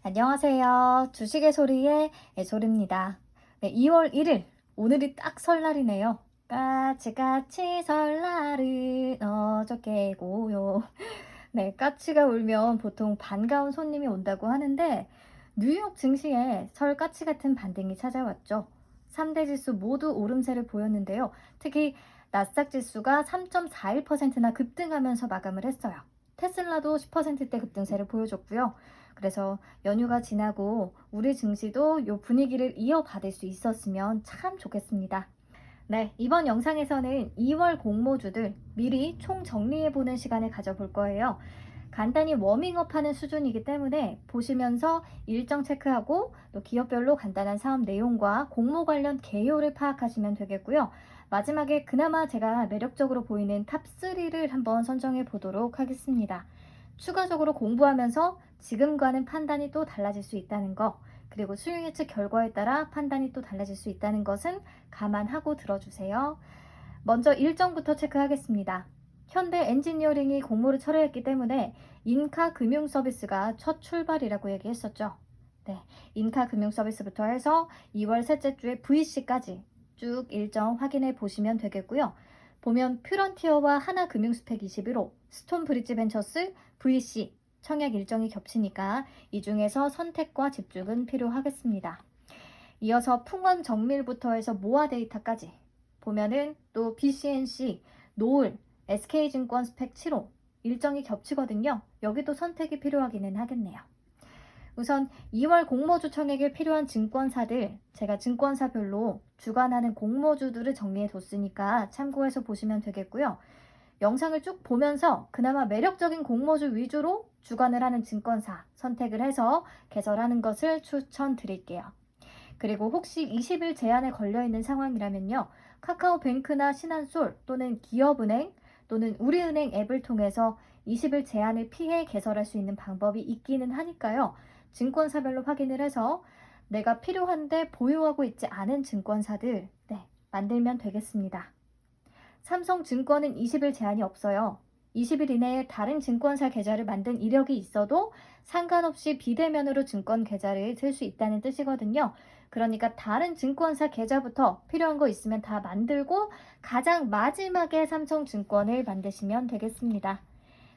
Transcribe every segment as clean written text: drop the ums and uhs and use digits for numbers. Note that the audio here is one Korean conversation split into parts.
안녕하세요. 주식의 소리의 애소리입니다. 네, 2월 1일, 오늘이 딱 설날이네요. 까치까치 설날은 어저께고요. 네, 까치가 울면 보통 반가운 손님이 온다고 하는데 뉴욕 증시에 설 까치 같은 반등이 찾아왔죠. 3대 지수 모두 오름세를 보였는데요. 특히 나스닥 지수가 3.41%나 급등하면서 마감을 했어요. 테슬라도 10%대 급등세를 보여줬고요. 그래서 연휴가 지나고 우리 증시도 이 분위기를 이어받을 수 있었으면 참 좋겠습니다. 네, 이번 영상에서는 2월 공모주들 미리 총 정리해보는 시간을 가져볼 거예요. 간단히 워밍업하는 수준이기 때문에 보시면서 일정 체크하고 또 기업별로 간단한 사업 내용과 공모 관련 개요를 파악하시면 되겠고요. 마지막에 그나마 제가 매력적으로 보이는 탑3를 한번 선정해 보도록 하겠습니다. 추가적으로 공부하면서 지금과는 판단이 또 달라질 수 있다는 거, 그리고 수용 예측 결과에 따라 판단이 또 달라질 수 있다는 것은 감안하고 들어주세요. 먼저 일정부터 체크하겠습니다. 현대 엔지니어링이 공모를 철회했기 때문에 인카 금융 서비스가 첫 출발이라고 얘기했었죠. 네, 인카 금융 서비스부터 해서 2월 셋째 주에 VC까지 쭉 일정 확인해 보시면 되겠고요. 보면 퓨런티어와 하나금융스펙 21호, 스톤브리지 벤처스, VC, 청약 일정이 겹치니까 이 중에서 선택과 집중은 필요하겠습니다. 이어서 풍원 정밀부터 해서 모아 데이터까지 보면은 또 BCNC, 노을, SK증권 스펙 7호 일정이 겹치거든요. 여기도 선택이 필요하기는 하겠네요. 우선 2월 공모주 청약에 필요한 증권사들, 제가 증권사별로 주관하는 공모주들을 정리해 뒀으니까 참고해서 보시면 되겠고요. 영상을 쭉 보면서 그나마 매력적인 공모주 위주로 주관을 하는 증권사 선택을 해서 개설하는 것을 추천드릴게요. 그리고 혹시 20일 제한에 걸려있는 상황이라면요. 카카오뱅크나 신한솔 또는 기업은행 또는 우리은행 앱을 통해서 20일 제한을 피해 개설할 수 있는 방법이 있기는 하니까요. 증권사별로 확인을 해서 내가 필요한데 보유하고 있지 않은 증권사들 만들면 되겠습니다. 삼성증권은 20일 제한이 없어요. 20일 이내에 다른 증권사 계좌를 만든 이력이 있어도 상관없이 비대면으로 증권 계좌를 쓸 수 있다는 뜻이거든요. 그러니까 다른 증권사 계좌부터 필요한 거 있으면 다 만들고 가장 마지막에 삼성증권을 만드시면 되겠습니다.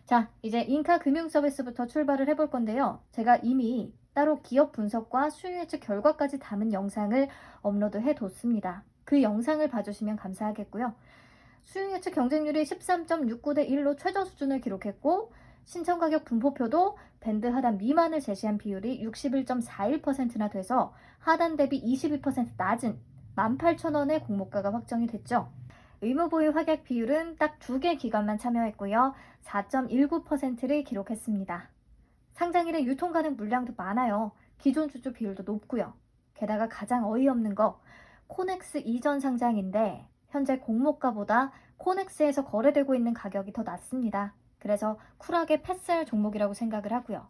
자, 이제 인카 금융 서비스부터 출발을 해볼 건데요. 제가 이미 따로 기업 분석과 수요 예측 결과까지 담은 영상을 업로드해 뒀습니다. 그 영상을 봐주시면 감사하겠고요. 수요 예측 경쟁률이 13.69대 1로 최저 수준을 기록했고 신청가격 분포표도 밴드 하단 미만을 제시한 비율이 61.41%나 돼서 하단 대비 22% 낮은 18,000원의 공모가가 확정이 됐죠. 의무보유 확약 비율은 딱 2개 기관만 참여했고요. 4.19%를 기록했습니다. 상장일에 유통 가능 물량도 많아요. 기존 주주 비율도 높고요. 게다가 가장 어이없는 거 코넥스 이전 상장인데 현재 공모가보다 코넥스에서 거래되고 있는 가격이 더 낮습니다. 그래서 쿨하게 패스할 종목이라고 생각을 하고요.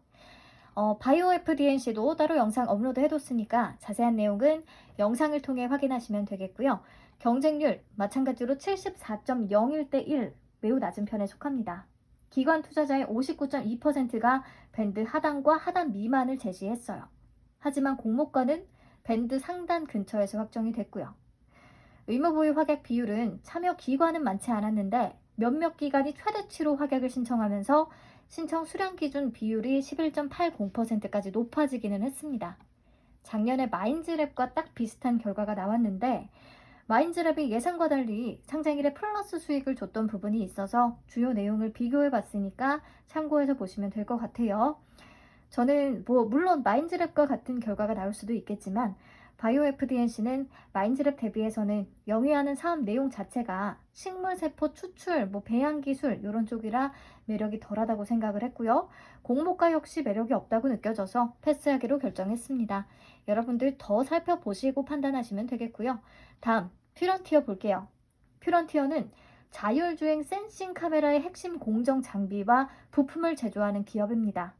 바이오 FDNC도 따로 영상 업로드 해뒀으니까 자세한 내용은 영상을 통해 확인하시면 되겠고요. 경쟁률 마찬가지로 74.01대 1 매우 낮은 편에 속합니다. 기관 투자자의 59.2%가 밴드 하단과 하단 미만을 제시했어요. 하지만 공모가는 밴드 상단 근처에서 확정이 됐고요. 의무보유 확약 비율은 참여 기관은 많지 않았는데 몇몇 기관이 최대치로 확약을 신청하면서 신청 수량 기준 비율이 11.80%까지 높아지기는 했습니다. 작년에 마인즈랩과 딱 비슷한 결과가 나왔는데 마인즈랩이 예상과 달리 상장일에 플러스 수익을 줬던 부분이 있어서 주요 내용을 비교해 봤으니까 참고해서 보시면 될 것 같아요. 저는 물론 마인즈랩과 같은 결과가 나올 수도 있겠지만 바이오 FDNC는 마인즈랩 대비해서는 영위하는 사업 내용 자체가 식물세포 추출, 배양기술 이런 쪽이라 매력이 덜하다고 생각을 했고요. 공모가 역시 매력이 없다고 느껴져서 패스하기로 결정했습니다. 여러분들 더 살펴보시고 판단하시면 되겠고요. 다음 퓨런티어 볼게요. 퓨런티어는 자율주행 센싱 카메라의 핵심 공정 장비와 부품을 제조하는 기업입니다.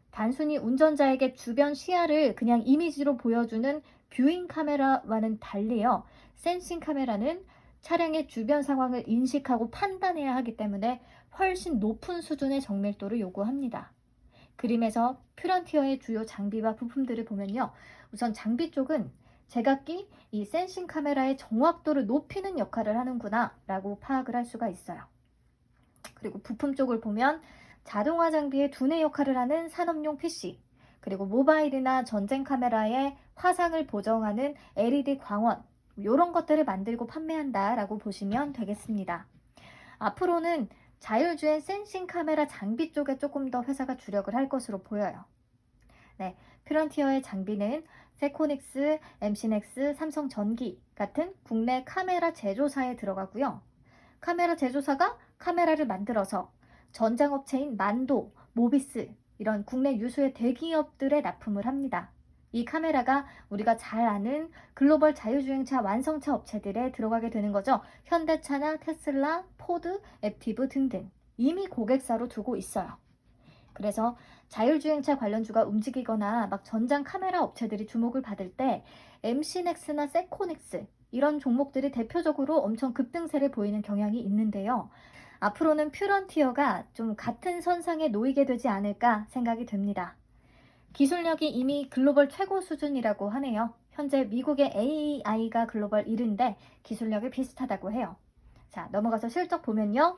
단순히 운전자에게 주변 시야를 그냥 이미지로 보여주는 뷰잉 카메라와는 달리요. 센싱 카메라는 차량의 주변 상황을 인식하고 판단해야 하기 때문에 훨씬 높은 수준의 정밀도를 요구합니다. 그림에서 퓨런티어의 주요 장비와 부품들을 보면요. 우선 장비 쪽은 제각기 이 센싱 카메라의 정확도를 높이는 역할을 하는구나 라고 파악을 할 수가 있어요. 그리고 부품 쪽을 보면 자동화 장비의 두뇌 역할을 하는 산업용 PC, 그리고 모바일이나 전쟁 카메라의 화상을 보정하는 LED 광원, 이런 것들을 만들고 판매한다라고 보시면 되겠습니다. 앞으로는 자율주행 센싱 카메라 장비 쪽에 조금 더 회사가 주력을 할 것으로 보여요. 네, 퓨런티어의 장비는 세코닉스, 엠시넥스, 삼성전기 같은 국내 카메라 제조사에 들어가고요. 카메라 제조사가 카메라를 만들어서 전장업체인 만도, 모비스 이런 국내 유수의 대기업들에 납품을 합니다. 이 카메라가 우리가 잘 아는 글로벌 자율주행차 완성차 업체들에 들어가게 되는 거죠. 현대차나 테슬라, 포드, 앱티브 등등 이미 고객사로 두고 있어요. 그래서 자율주행차 관련주가 움직이거나 막 전장 카메라 업체들이 주목을 받을 때 MC넥스나 세코닉스 이런 종목들이 대표적으로 엄청 급등세를 보이는 경향이 있는데요. 앞으로는 퓨런티어가 좀 같은 선상에 놓이게 되지 않을까 생각이 듭니다. 기술력이 이미 글로벌 최고 수준이라고 하네요. 현재 미국의 AI가 글로벌 1위인데 기술력이 비슷하다고 해요. 자, 넘어가서 실적 보면요.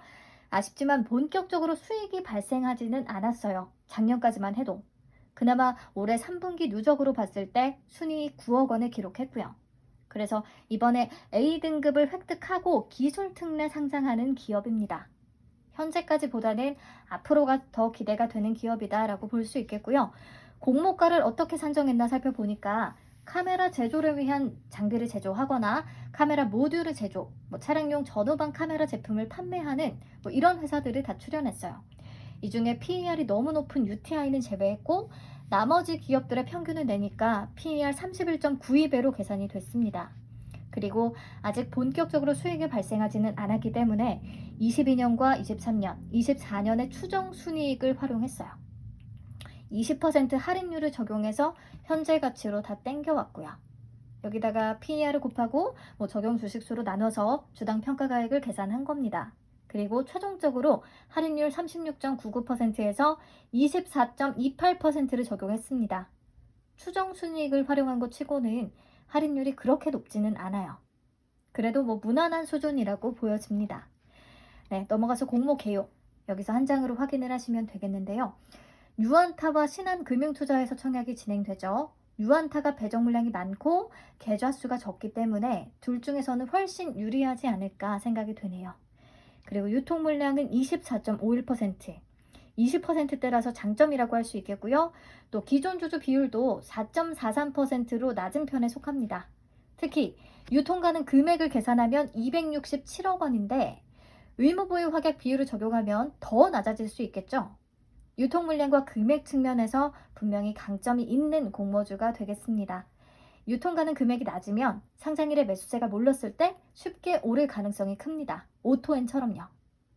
아쉽지만 본격적으로 수익이 발생하지는 않았어요. 작년까지만 해도. 그나마 올해 3분기 누적으로 봤을 때 순이익 9억 원을 기록했고요. 그래서 이번에 A등급을 획득하고 기술 특례 상장하는 기업입니다. 현재까지보다는 앞으로가 더 기대가 되는 기업이다라고 볼 수 있겠고요. 공모가를 어떻게 산정했나 살펴보니까 카메라 제조를 위한 장비를 제조하거나 카메라 모듈을 제조, 차량용 전후방 카메라 제품을 판매하는 이런 회사들을 다 출연했어요. 이 중에 PER이 너무 높은 UTI는 제외했고 나머지 기업들의 평균을 내니까 PER 31.92배로 계산이 됐습니다. 그리고 아직 본격적으로 수익이 발생하지는 않았기 때문에 22년과 23년, 24년의 추정 순이익을 활용했어요. 20% 할인율을 적용해서 현재 가치로 다 땡겨왔고요. 여기다가 PER을 곱하고 적용 주식수로 나눠서 주당 평가가액을 계산한 겁니다. 그리고 최종적으로 할인율 36.99%에서 24.28%를 적용했습니다. 추정 순이익을 활용한 것 치고는 할인율이 그렇게 높지는 않아요. 그래도 무난한 수준이라고 보여집니다. 네, 넘어가서 공모 개요. 여기서 한 장으로 확인을 하시면 되겠는데요. 유안타와 신한금융투자에서 청약이 진행되죠. 유안타가 배정 물량이 많고 계좌 수가 적기 때문에 둘 중에서는 훨씬 유리하지 않을까 생각이 되네요. 그리고 유통 물량은 24.51%, 20%대라서 장점이라고 할 수 있겠고요. 또 기존 주주 비율도 4.43%로 낮은 편에 속합니다. 특히 유통가능 금액을 계산하면 267억 원인데 의무보유 확약 비율을 적용하면 더 낮아질 수 있겠죠. 유통 물량과 금액 측면에서 분명히 강점이 있는 공모주가 되겠습니다. 유통 가능 금액이 낮으면 상장일에 매수세가 몰렸을 때 쉽게 오를 가능성이 큽니다. 오토엔처럼요.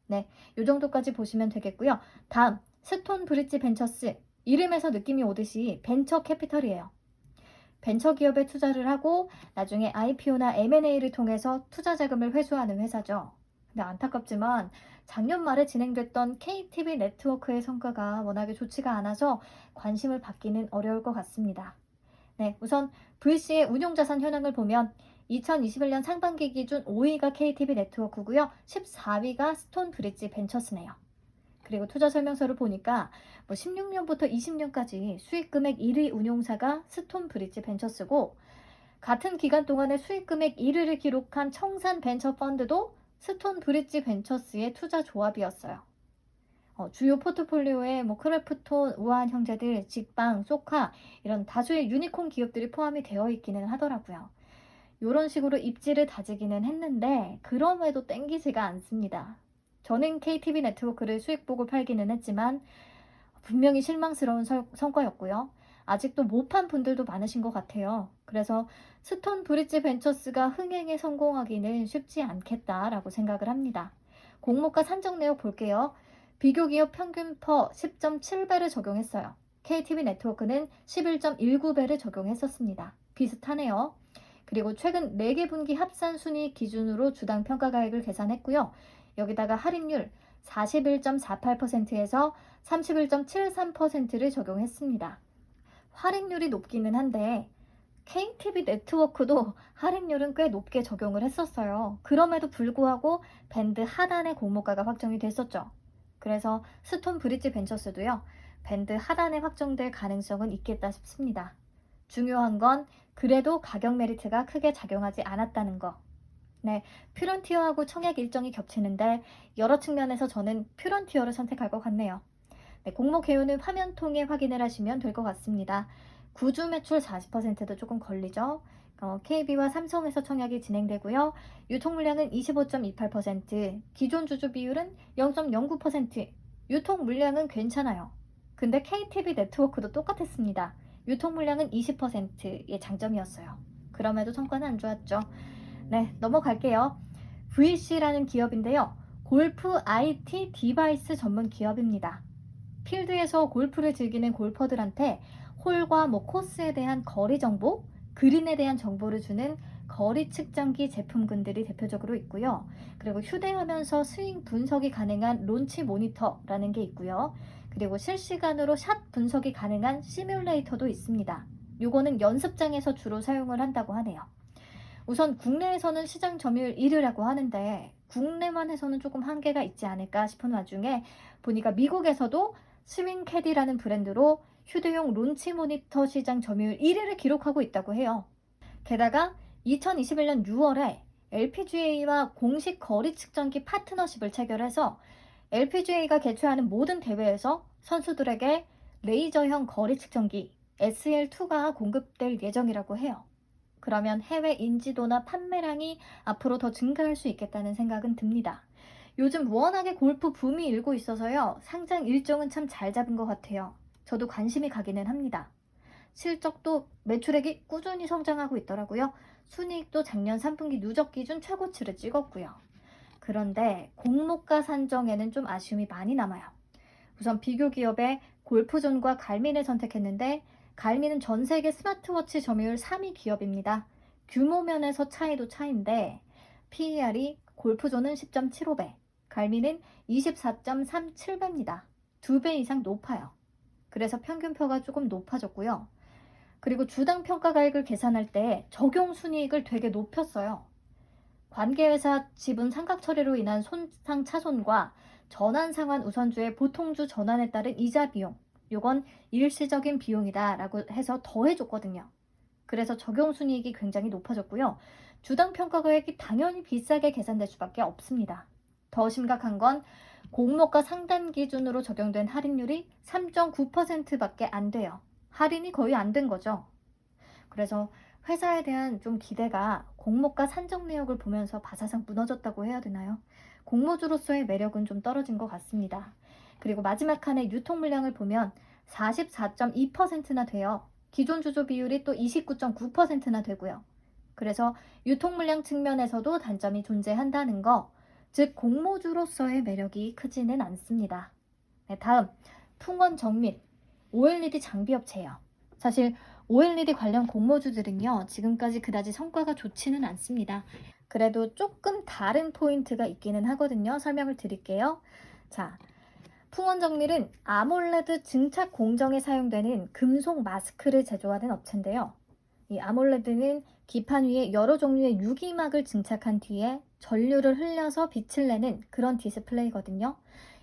네, 이 정도까지 보시면 되겠고요. 다음, 스톤 브릿지 벤처스. 이름에서 느낌이 오듯이 벤처 캐피털이에요. 벤처 기업에 투자를 하고 나중에 IPO나 M&A를 통해서 투자 자금을 회수하는 회사죠. 근데 안타깝지만 작년 말에 진행됐던 KTV 네트워크의 성과가 워낙에 좋지가 않아서 관심을 받기는 어려울 것 같습니다. 네, 우선 VC의 운용자산 현황을 보면 2021년 상반기 기준 5위가 KTV 네트워크고요. 14위가 스톤 브릿지 벤처스네요. 그리고 투자 설명서를 보니까 16년부터 20년까지 수익 금액 1위 운용사가 스톤 브릿지 벤처스고 같은 기간 동안에 수익 금액 1위를 기록한 청산 벤처 펀드도 스톤 브릿지 벤처스의 투자 조합이었어요. 주요 포트폴리오에 크래프톤, 우아한 형제들, 직방, 소카 이런 다수의 유니콘 기업들이 포함이 되어 있기는 하더라고요. 이런 식으로 입지를 다지기는 했는데 그럼에도 땡기지가 않습니다. 저는 KTV 네트워크를 수익 보고 팔기는 했지만 분명히 실망스러운 성과였고요. 아직도 못 판 분들도 많으신 것 같아요. 그래서 스톤 브릿지 벤처스가 흥행에 성공하기는 쉽지 않겠다라고 생각을 합니다. 공모가 산정 내역 볼게요. 비교기업 평균 퍼 10.7배를 적용했어요. KTV 네트워크는 11.19배를 적용했었습니다. 비슷하네요. 그리고 최근 4개 분기 합산 순이익 기준으로 주당 평가가액을 계산했고요. 여기다가 할인율 41.48%에서 31.73%를 적용했습니다. 할인율이 높기는 한데 KTV 네트워크도 할인율은 꽤 높게 적용을 했었어요. 그럼에도 불구하고 밴드 하단의 공모가가 확정이 됐었죠. 그래서 스톤 브릿지 벤처스도요, 밴드 하단에 확정될 가능성은 있겠다 싶습니다. 중요한 건 그래도 가격 메리트가 크게 작용하지 않았다는 거. 네, 퓨런티어하고 청약 일정이 겹치는데 여러 측면에서 저는 퓨런티어를 선택할 것 같네요. 네, 공모 개요는 화면 통해 확인을 하시면 될 것 같습니다. 구주 매출 40%도 조금 걸리죠. KB와 삼성에서 청약이 진행되고요. 유통 물량은 25.28%, 기존 주주 비율은 0.09%, 유통 물량은 괜찮아요. 근데 KTV 네트워크도 똑같았습니다. 유통 물량은 20%의 장점이었어요. 그럼에도 성과는 안 좋았죠. 네, 넘어갈게요. VC라는 기업인데요. 골프 IT 디바이스 전문 기업입니다. 필드에서 골프를 즐기는 골퍼들한테 홀과 코스에 대한 거리 정보, 그린에 대한 정보를 주는 거리 측정기 제품군들이 대표적으로 있고요. 그리고 휴대하면서 스윙 분석이 가능한 론치 모니터라는 게 있고요. 그리고 실시간으로 샷 분석이 가능한 시뮬레이터도 있습니다. 요거는 연습장에서 주로 사용을 한다고 하네요. 우선 국내에서는 시장 점유율 1위라고 하는데 국내만 해서는 조금 한계가 있지 않을까 싶은 와중에 보니까 미국에서도 스윙캐디라는 브랜드로 휴대용 론치 모니터 시장 점유율 1위를 기록하고 있다고 해요. 게다가 2021년 6월에 LPGA와 공식 거리 측정기 파트너십을 체결해서 LPGA가 개최하는 모든 대회에서 선수들에게 레이저형 거리 측정기 SL2가 공급될 예정이라고 해요. 그러면 해외 인지도나 판매량이 앞으로 더 증가할 수 있겠다는 생각은 듭니다. 요즘 워낙에 골프 붐이 일고 있어서요. 상장 일정은 참 잘 잡은 것 같아요. 저도 관심이 가기는 합니다. 실적도 매출액이 꾸준히 성장하고 있더라고요. 순이익도 작년 3분기 누적 기준 최고치를 찍었고요. 그런데 공모가 산정에는 좀 아쉬움이 많이 남아요. 우선 비교 기업의 골프존과 갈민을 선택했는데 갈민은 전 세계 스마트워치 점유율 3위 기업입니다. 규모 면에서 차이도 차인데 PER이 골프존은 10.75배, 갈민은 24.37배입니다. 2배 이상 높아요. 그래서 평균표가 조금 높아졌고요. 그리고 주당 평가가액을 계산할 때 적용 순이익을 되게 높였어요. 관계회사 지분 상각 처리로 인한 손상 차손과 전환 상환 우선주의 보통주 전환에 따른 이자 비용, 요건 일시적인 비용이다 라고 해서 더해줬거든요. 그래서 적용 순이익이 굉장히 높아졌고요. 주당 평가가액이 당연히 비싸게 계산될 수밖에 없습니다. 더 심각한 건 공모가 상단 기준으로 적용된 할인율이 3.9%밖에 안 돼요. 할인이 거의 안 된 거죠. 그래서 회사에 대한 좀 기대가 공모가 산정 내역을 보면서 바사삭 무너졌다고 해야 되나요? 공모주로서의 매력은 좀 떨어진 것 같습니다. 그리고 마지막 칸의 유통 물량을 보면 44.2%나 돼요. 기존 주주 비율이 또 29.9%나 되고요. 그래서 유통 물량 측면에서도 단점이 존재한다는 거, 즉 공모주로서의 매력이 크지는 않습니다. 네, 다음 풍원 정밀 OLED 장비 업체예요. 사실 OLED 관련 공모주들은요, 지금까지 그다지 성과가 좋지는 않습니다. 그래도 조금 다른 포인트가 있기는 하거든요. 설명을 드릴게요. 자, 풍원정밀은 아몰레드 증착 공정에 사용되는 금속 마스크를 제조하는 업체인데요. 이 아몰레드는 기판 위에 여러 종류의 유기막을 증착한 뒤에 전류를 흘려서 빛을 내는 그런 디스플레이거든요.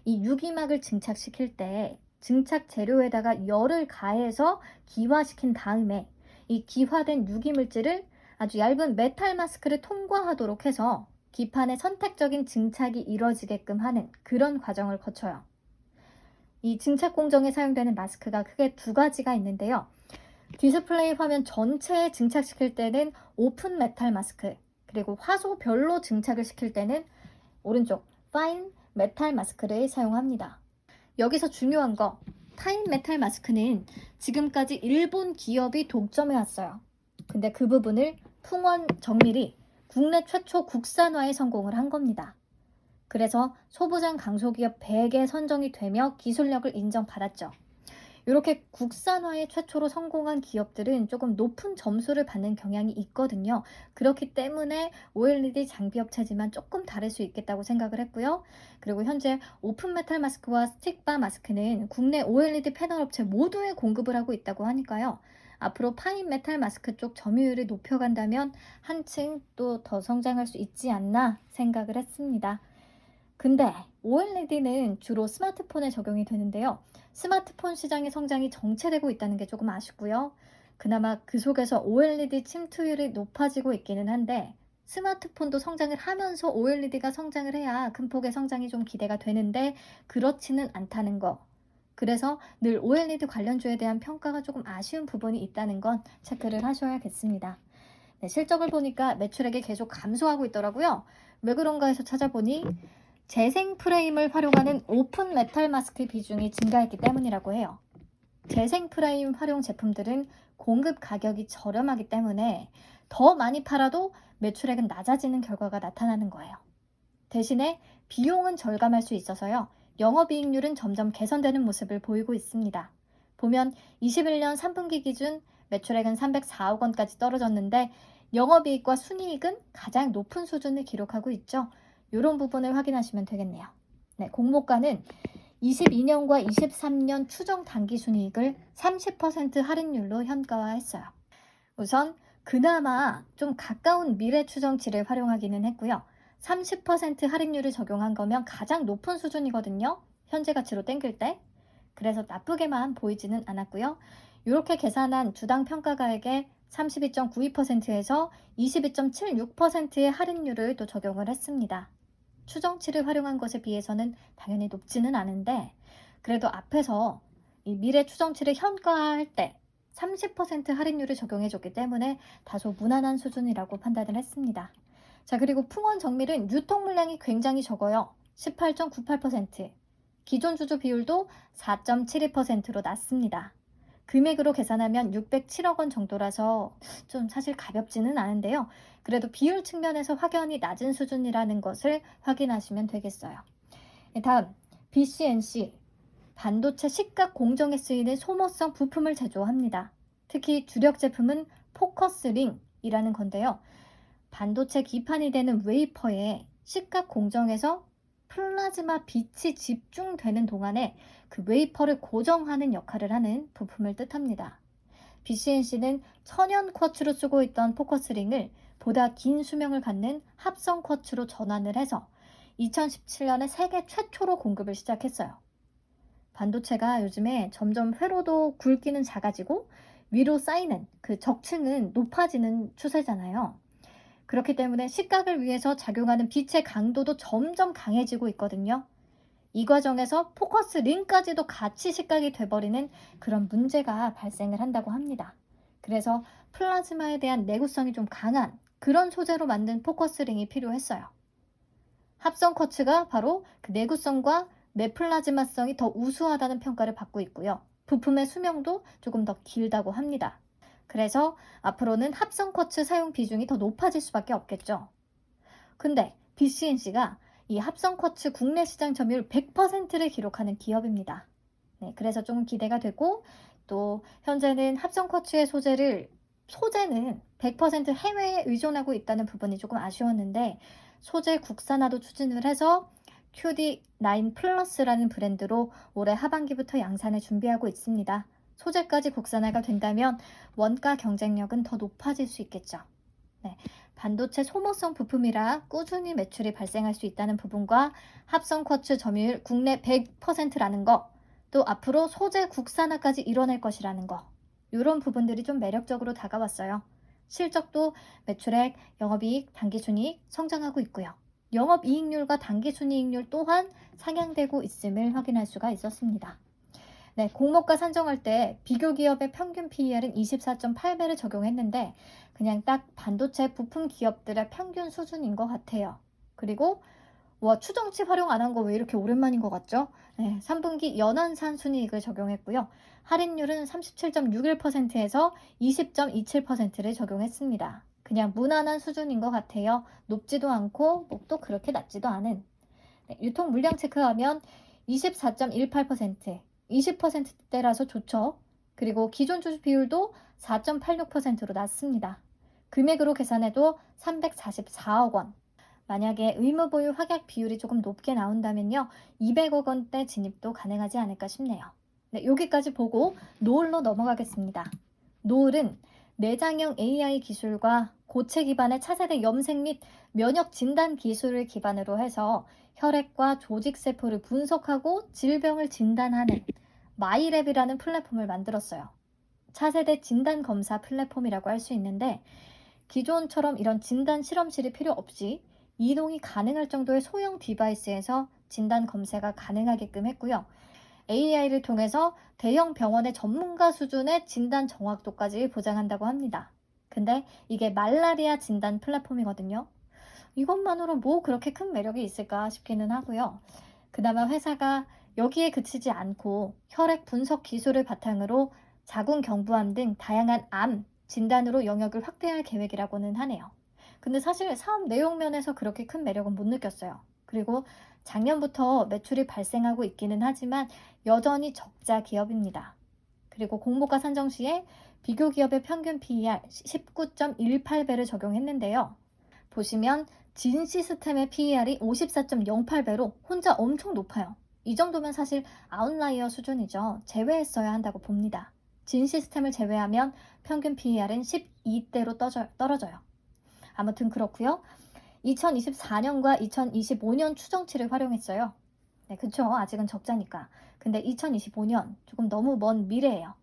이 유기막을 증착시킬 때 증착 재료에다가 열을 가해서 기화시킨 다음에 이 기화된 유기물질을 아주 얇은 메탈 마스크를 통과하도록 해서 기판의 선택적인 증착이 이루어지게끔 하는 그런 과정을 거쳐요. 이 증착 공정에 사용되는 마스크가 크게 두 가지가 있는데요. 디스플레이 화면 전체에 증착시킬 때는 오픈 메탈 마스크, 그리고 화소별로 증착을 시킬 때는 오른쪽 파인 메탈 마스크를 사용합니다. 여기서 중요한 거, 파인 메탈 마스크는 지금까지 일본 기업이 독점해 왔어요. 근데 그 부분을 풍원 정밀이 국내 최초 국산화에 성공을 한 겁니다. 그래서 소부장 강소기업 100에 선정이 되며 기술력을 인정받았죠. 이렇게 국산화에 최초로 성공한 기업들은 조금 높은 점수를 받는 경향이 있거든요. 그렇기 때문에 OLED 장비 업체지만 조금 다를 수 있겠다고 생각을 했고요. 그리고 현재 오픈 메탈 마스크와 스틱바 마스크는 국내 OLED 패널 업체 모두에 공급을 하고 있다고 하니까요. 앞으로 파인 메탈 마스크 쪽 점유율을 높여간다면 한층 또 더 성장할 수 있지 않나 생각을 했습니다. 근데 OLED는 주로 스마트폰에 적용이 되는데요. 스마트폰 시장의 성장이 정체되고 있다는 게 조금 아쉽고요. 그나마 그 속에서 OLED 침투율이 높아지고 있기는 한데 스마트폰도 성장을 하면서 OLED가 성장을 해야 큰 폭의 성장이 좀 기대가 되는데 그렇지는 않다는 거. 그래서 늘 OLED 관련주에 대한 평가가 조금 아쉬운 부분이 있다는 건 체크를 하셔야겠습니다. 네, 실적을 보니까 매출액이 계속 감소하고 있더라고요. 왜 그런가 해서 찾아보니 재생 프레임을 활용하는 오픈 메탈 마스크 비중이 증가했기 때문이라고 해요. 재생 프레임 활용 제품들은 공급 가격이 저렴하기 때문에 더 많이 팔아도 매출액은 낮아지는 결과가 나타나는 거예요. 대신에 비용은 절감할 수 있어서요. 영업이익률은 점점 개선되는 모습을 보이고 있습니다. 보면 21년 3분기 기준 매출액은 304억 원까지 떨어졌는데 영업이익과 순이익은 가장 높은 수준을 기록하고 있죠. 이런 부분을 확인하시면 되겠네요. 네, 공모가는 22년과 23년 추정 당기순이익을 30% 할인율로 현가화했어요. 우선 그나마 좀 가까운 미래 추정치를 활용하기는 했고요. 30% 할인율을 적용한 거면 가장 높은 수준이거든요. 현재 가치로 땡길 때. 그래서 나쁘게만 보이지는 않았고요. 이렇게 계산한 주당 평가가액의 32.92%에서 22.76%의 할인율을 또 적용을 했습니다. 추정치를 활용한 것에 비해서는 당연히 높지는 않은데 그래도 앞에서 이 미래 추정치를 현가화할 때 30% 할인율을 적용해 줬기 때문에 다소 무난한 수준이라고 판단을 했습니다. 자, 그리고 풍원 정밀은 유통 물량이 굉장히 적어요. 18.98%. 기존 주주 비율도 4.72%로 낮습니다. 금액으로 계산하면 607억 원 정도라서 좀 사실 가볍지는 않은데요. 그래도 비율 측면에서 확연히 낮은 수준이라는 것을 확인하시면 되겠어요. 다음, BCNC. 반도체 식각 공정에 쓰이는 소모성 부품을 제조합니다. 특히 주력 제품은 포커스링이라는 건데요. 반도체 기판이 되는 웨이퍼에 식각 공정에서 플라즈마 빛이 집중되는 동안에 그 웨이퍼를 고정하는 역할을 하는 부품을 뜻합니다. BCNC는 천연 쿼츠로 쓰고 있던 포커스링을 보다 긴 수명을 갖는 합성 쿼츠로 전환을 해서 2017년에 세계 최초로 공급을 시작했어요. 반도체가 요즘에 점점 회로도 굵기는 작아지고 위로 쌓이는 그 적층은 높아지는 추세잖아요. 그렇기 때문에 식각을 위해서 작용하는 빛의 강도도 점점 강해지고 있거든요. 이 과정에서 포커스 링까지도 같이 식각이 돼버리는 그런 문제가 발생을 한다고 합니다. 그래서 플라즈마에 대한 내구성이 좀 강한 그런 소재로 만든 포커스 링이 필요했어요. 합성 쿼츠가 바로 그 내구성과 내플라즈마성이 더 우수하다는 평가를 받고 있고요. 부품의 수명도 조금 더 길다고 합니다. 그래서 앞으로는 합성 쿼츠 사용 비중이 더 높아질 수밖에 없겠죠. 근데 BCNC가 이 합성 쿼츠 국내 시장 점유율 100%를 기록하는 기업입니다. 네, 그래서 좀 기대가 되고 또 현재는 합성 쿼츠의 소재는 100% 해외에 의존하고 있다는 부분이 조금 아쉬웠는데 소재 국산화도 추진을 해서 QD9 플러스라는 브랜드로 올해 하반기부터 양산을 준비하고 있습니다. 소재까지 국산화가 된다면 원가 경쟁력은 더 높아질 수 있겠죠. 네, 반도체 소모성 부품이라 꾸준히 매출이 발생할 수 있다는 부분과 합성 쿼츠 점유율 국내 100%라는 거, 또 앞으로 소재 국산화까지 이뤄낼 것이라는 거, 이런 부분들이 좀 매력적으로 다가왔어요. 실적도 매출액, 영업이익, 당기순이익 성장하고 있고요. 영업이익률과 당기순이익률 또한 상향되고 있음을 확인할 수가 있었습니다. 네, 공모가 산정할 때 비교 기업의 평균 PER은 24.8배를 적용했는데 그냥 딱 반도체 부품 기업들의 평균 수준인 것 같아요. 그리고 추정치 활용 안 한 거 왜 이렇게 오랜만인 것 같죠? 네, 3분기 연환산 순이익을 적용했고요. 할인율은 37.61%에서 20.27%를 적용했습니다. 그냥 무난한 수준인 것 같아요. 높지도 않고 또 그렇게 낮지도 않은. 네, 유통 물량 체크하면 24.18%, 20%대라서 좋죠. 그리고 기존 주주 비율도 4.86%로 낮습니다. 금액으로 계산해도 344억 원. 만약에 의무 보유 확약 비율이 조금 높게 나온다면요, 200억 원대 진입도 가능하지 않을까 싶네요. 네, 여기까지 보고 노을로 넘어가겠습니다. 노을은 내장형 AI 기술과 고체 기반의 차세대 염색 및 면역 진단 기술을 기반으로 해서 혈액과 조직세포를 분석하고 질병을 진단하는 마이랩이라는 플랫폼을 만들었어요. 차세대 진단 검사 플랫폼이라고 할 수 있는데, 기존처럼 이런 진단 실험실이 필요 없이 이동이 가능할 정도의 소형 디바이스에서 진단 검사가 가능하게끔 했고요. AI를 통해서 대형 병원의 전문가 수준의 진단 정확도까지 보장한다고 합니다. 근데 이게 말라리아 진단 플랫폼이거든요. 이것만으로 뭐 그렇게 큰 매력이 있을까 싶기는 하고요. 그나마 회사가 여기에 그치지 않고 혈액 분석 기술을 바탕으로 자궁경부암 등 다양한 암 진단으로 영역을 확대할 계획이라고는 하네요. 근데 사실 사업 내용 면에서 그렇게 큰 매력은 못 느꼈어요. 그리고 작년부터 매출이 발생하고 있기는 하지만 여전히 적자 기업입니다. 그리고 공모가 산정 시에 비교 기업의 평균 PER 19.18배를 적용했는데요. 보시면 진 시스템의 PER이 54.08배로 혼자 엄청 높아요. 이 정도면 사실 아웃라이어 수준이죠. 제외했어야 한다고 봅니다. 진 시스템을 제외하면 평균 PER은 12대로 떨어져요. 아무튼 그렇고요. 2024년과 2025년 추정치를 활용했어요. 네, 그쵸. 아직은 적자니까. 근데 2025년 조금 너무 먼 미래예요.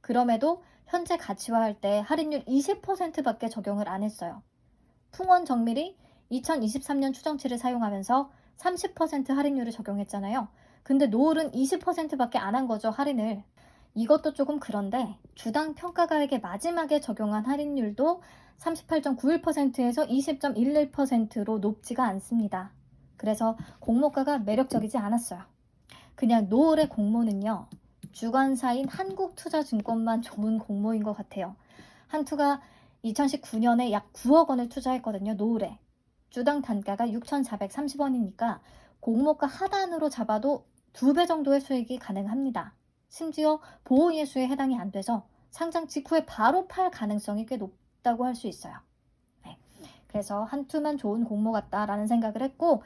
그럼에도 현재 가치화할 때 할인율 20%밖에 적용을 안 했어요. 풍원 정밀이 2023년 추정치를 사용하면서 30% 할인율을 적용했잖아요. 근데 노을은 20%밖에 안 한 거죠, 할인을. 이것도 조금 그런데 주당 평가가액의 마지막에 적용한 할인율도 38.91%에서 20.11%로 높지가 않습니다. 그래서 공모가가 매력적이지 않았어요. 그냥 노을의 공모는요, 주관사인 한국투자증권만 좋은 공모인 것 같아요. 한투가 2019년에 약 9억 원을 투자했거든요, 노을에. 주당 단가가 6,430원이니까 공모가 하단으로 잡아도 2배 정도의 수익이 가능합니다. 심지어 보호예수에 해당이 안 돼서 상장 직후에 바로 팔 가능성이 꽤 높다고 할 수 있어요. 네. 그래서 한투만 좋은 공모 같다라는 생각을 했고,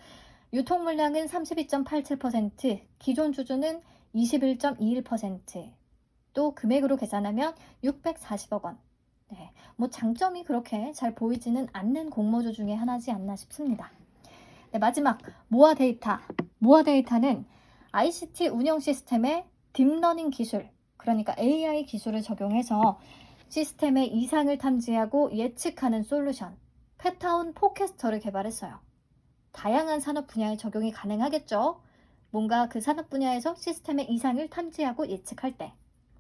유통 물량은 32.87%, 기존 주주는 21.21%, 또 금액으로 계산하면 640억 원. 네, 뭐 장점이 그렇게 잘 보이지는 않는 공모주 중에 하나지 않나 싶습니다. 네, 마지막 모아 데이터. 모아 데이터는 ICT 운영 시스템의 딥러닝 기술, 그러니까 AI 기술을 적용해서 시스템의 이상을 탐지하고 예측하는 솔루션, 페타운 포캐스터를 개발했어요. 다양한 산업 분야에 적용이 가능하겠죠. 뭔가 그 산업 분야에서 시스템의 이상을 탐지하고 예측할 때.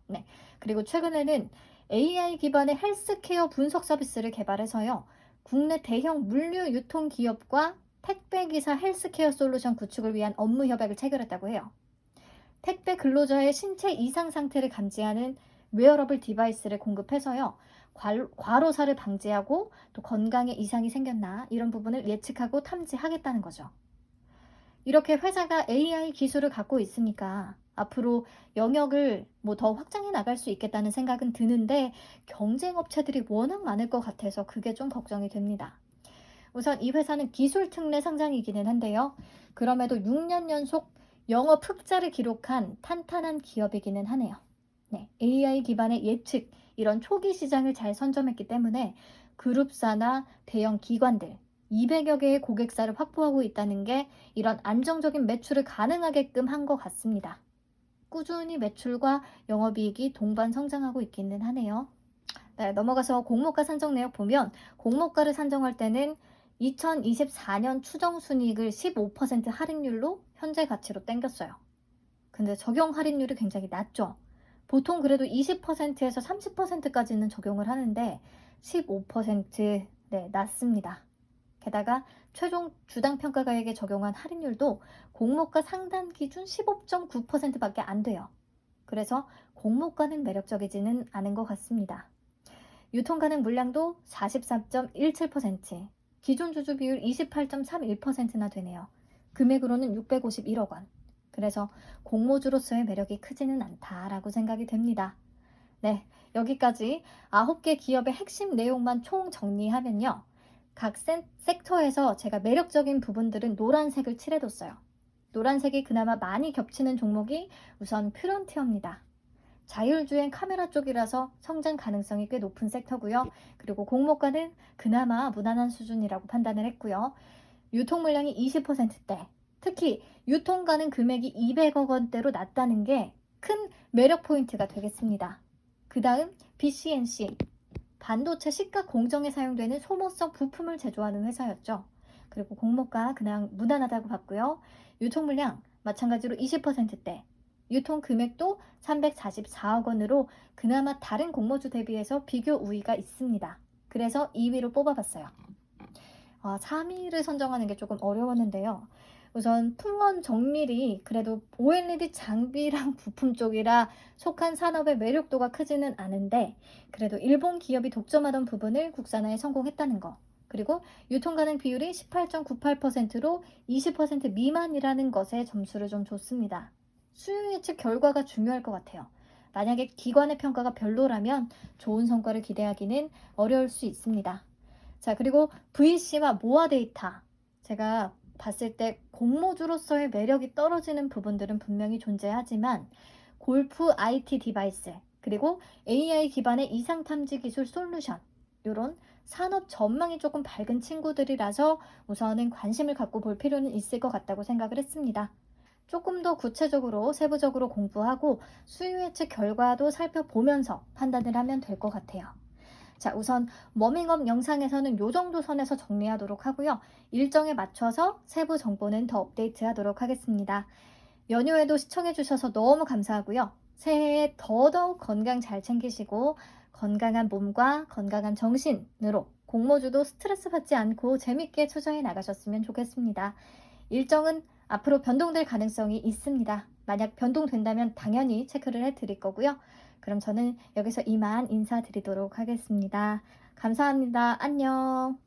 네. 그리고 최근에는 AI 기반의 헬스케어 분석 서비스를 개발해서요, 국내 대형 물류 유통 기업과 택배기사 헬스케어 솔루션 구축을 위한 업무 협약을 체결했다고 해요. 택배 근로자의 신체 이상 상태를 감지하는 웨어러블 디바이스를 공급해서요, 과로사를 방지하고 또 건강에 이상이 생겼나 이런 부분을 예측하고 탐지하겠다는 거죠. 이렇게 회사가 AI 기술을 갖고 있으니까 앞으로 영역을 뭐 더 확장해 나갈 수 있겠다는 생각은 드는데, 경쟁 업체들이 워낙 많을 것 같아서 그게 좀 걱정이 됩니다. 우선 이 회사는 기술 특례 상장이기는 한데요. 그럼에도 6년 연속 영업 흑자를 기록한 탄탄한 기업이기는 하네요. 네, AI 기반의 예측, 이런 초기 시장을 잘 선점했기 때문에 그룹사나 대형 기관들 200여 개의 고객사를 확보하고 있다는 게 이런 안정적인 매출을 가능하게끔 한 것 같습니다. 꾸준히 매출과 영업이익이 동반 성장하고 있기는 하네요. 네, 넘어가서 공모가 산정 내역 보면, 공모가를 산정할 때는 2024년 추정 순이익을 15% 할인율로 현재 가치로 땡겼어요. 근데 적용 할인율이 굉장히 낮죠. 보통 그래도 20%에서 30%까지는 적용을 하는데 15%, 네, 낮습니다. 게다가 최종 주당 평가가액에 적용한 할인율도 공모가 상단 기준 15.9%밖에 안 돼요. 그래서 공모가는 매력적이지는 않은 것 같습니다. 유통 가능 물량도 44.17%, 기존 주주 비율 28.31%나 되네요. 금액으로는 651억 원. 그래서 공모주로서의 매력이 크지는 않다라고 생각이 됩니다. 네, 여기까지 9개 기업의 핵심 내용만 총 정리하면요. 각 섹터에서 제가 매력적인 부분들은 노란색을 칠해뒀어요. 노란색이 그나마 많이 겹치는 종목이 우선 프론티어입니다. 자율주행 카메라 쪽이라서 성장 가능성이 꽤 높은 섹터고요. 그리고 공모가는 그나마 무난한 수준이라고 판단을 했고요. 유통 물량이 20%대, 특히 유통 가능 금액이 200억 원대로 낮다는 게 큰 매력 포인트가 되겠습니다. 그 다음 BCNC, 반도체 시가 공정에 사용되는 소모성 부품을 제조하는 회사였죠. 그리고 공모가 그냥 무난하다고 봤고요. 유통 물량 마찬가지로 20%대, 유통 금액도 344억 원으로 그나마 다른 공모주 대비해서 비교 우위가 있습니다. 그래서 2위로 뽑아봤어요. 3위를 선정하는 게 조금 어려웠는데요. 우선 풍원 정밀이 그래도 OLED 장비랑 부품 쪽이라 속한 산업의 매력도가 크지는 않은데 그래도 일본 기업이 독점하던 부분을 국산화에 성공했다는 거. 그리고 유통 가능 비율이 18.98%로 20% 미만이라는 것에 점수를 좀 줬습니다. 수요 예측 결과가 중요할 것 같아요. 만약에 기관의 평가가 별로라면 좋은 성과를 기대하기는 어려울 수 있습니다. 자, 그리고 VC와 모아 데이터. 제가 봤을 때 공모주로서의 매력이 떨어지는 부분들은 분명히 존재하지만 골프 IT 디바이스, 그리고 AI 기반의 이상 탐지 기술 솔루션, 이런 산업 전망이 조금 밝은 친구들이라서 우선은 관심을 갖고 볼 필요는 있을 것 같다고 생각을 했습니다. 조금 더 구체적으로 세부적으로 공부하고 수요 예측 결과도 살펴보면서 판단을 하면 될 것 같아요. 자, 우선 워밍업 영상에서는 요 정도 선에서 정리하도록 하고요. 일정에 맞춰서 세부 정보는 더 업데이트하도록 하겠습니다. 연휴에도 시청해주셔서 너무 감사하고요. 새해에 더더욱 건강 잘 챙기시고 건강한 몸과 건강한 정신으로 공모주도 스트레스 받지 않고 재밌게 투자해 나가셨으면 좋겠습니다. 일정은 앞으로 변동될 가능성이 있습니다. 만약 변동된다면 당연히 체크를 해드릴 거고요. 그럼 저는 여기서 이만 인사드리도록 하겠습니다. 감사합니다. 안녕.